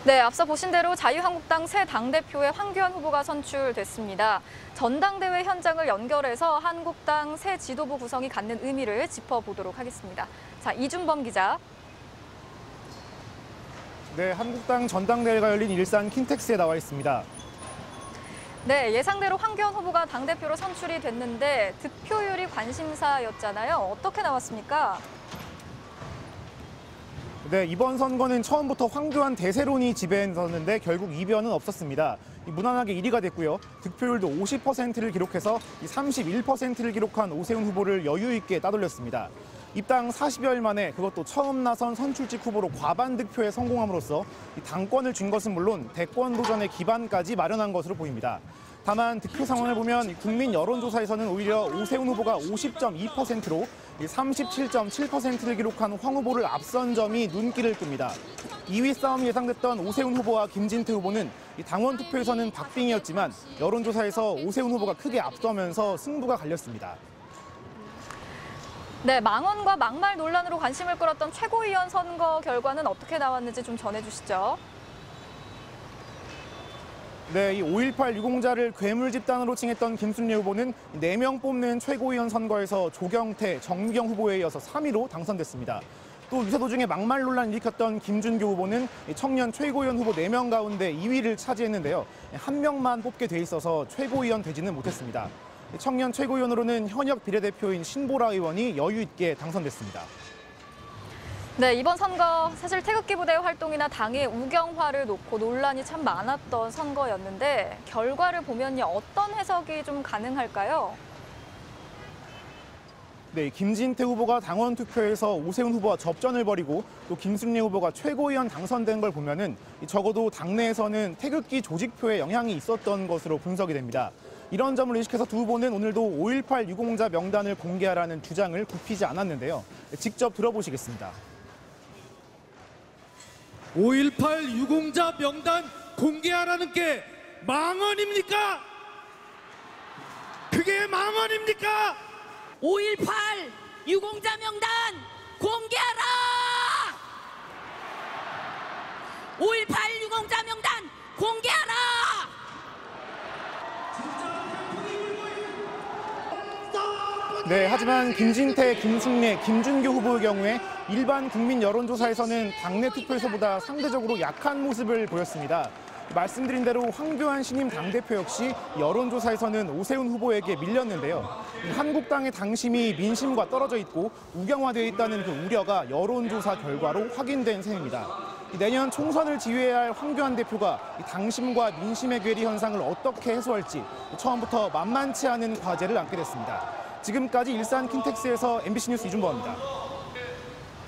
네, 앞서 보신 대로 자유한국당 새 당대표의 황교안 후보가 선출됐습니다. 전당대회 현장을 연결해서 한국당 새 지도부 구성이 갖는 의미를 짚어보도록 하겠습니다. 자, 이준범 기자. 네, 한국당 전당대회가 열린 일산 킨텍스에 나와 있습니다. 네, 예상대로 황교안 후보가 당대표로 선출이 됐는데 득표율이 관심사였잖아요. 어떻게 나왔습니까? 네, 이번 선거는 처음부터 황교안 대세론이 지배했었는데 결국 이변은 없었습니다. 무난하게 1위가 됐고요. 득표율도 50%를 기록해서 31%를 기록한 오세훈 후보를 여유 있게 따돌렸습니다. 입당 40여일 만에 그것도 처음 나선 선출직 후보로 과반 득표에 성공함으로써 당권을 준 것은 물론 대권 도전의 기반까지 마련한 것으로 보입니다. 다만 득표 상황을 보면 국민 여론조사에서는 오히려 오세훈 후보가 50.2%로 37.7%를 기록한 황 후보를 앞선 점이 눈길을 끕니다. 2위 싸움이 예상됐던 오세훈 후보와 김진태 후보는 당원 투표에서는 박빙이었지만 여론조사에서 오세훈 후보가 크게 앞서면서 승부가 갈렸습니다. 네, 망언과 막말 논란으로 관심을 끌었던 최고위원 선거 결과는 어떻게 나왔는지 좀 전해주시죠. 네, 이 5.18 유공자를 괴물 집단으로 칭했던 김순례 후보는 4명 뽑는 최고위원 선거에서 조경태, 정미경 후보에 이어서 3위로 당선됐습니다. 또 유세도 중에 막말 논란을 일으켰던 김준규 후보는 청년 최고위원 후보 4명 가운데 2위를 차지했는데요. 1명만 뽑게 돼 있어서 최고위원 되지는 못했습니다. 청년 최고위원으로는 현역 비례대표인 신보라 의원이 여유 있게 당선됐습니다. 네, 이번 선거 사실 태극기 부대 활동이나 당의 우경화를 놓고 논란이 참 많았던 선거였는데 결과를 보면요, 어떤 해석이 좀 가능할까요? 네, 김진태 후보가 당원 투표에서 오세훈 후보와 접전을 벌이고 또 김순례 후보가 최고위원 당선된 걸 보면은 적어도 당내에서는 태극기 조직표에 영향이 있었던 것으로 분석이 됩니다. 이런 점을 의식해서 두 후보는 오늘도 5.18 유공자 명단을 공개하라는 주장을 굽히지 않았는데요. 직접 들어보시겠습니다. 5.18 유공자 명단 공개하라는 게 망언입니까? 그게 망언입니까? 5.18 유공자 명단 공개하라! 5.18 유공자 명단 공개하라! 네, 하지만 김진태, 김순례, 김준규 후보의 경우에 일반 국민 여론조사에서는 당내 투표에서보다 상대적으로 약한 모습을 보였습니다. 말씀드린 대로 황교안 신임 당대표 역시 여론조사에서는 오세훈 후보에게 밀렸는데요. 한국당의 당심이 민심과 떨어져 있고 우경화되어 있다는 그 우려가 여론조사 결과로 확인된 셈입니다. 내년 총선을 지휘해야 할 황교안 대표가 당심과 민심의 괴리 현상을 어떻게 해소할지 처음부터 만만치 않은 과제를 안게 됐습니다. 지금까지 일산 킨텍스에서 MBC 뉴스 이준범입니다.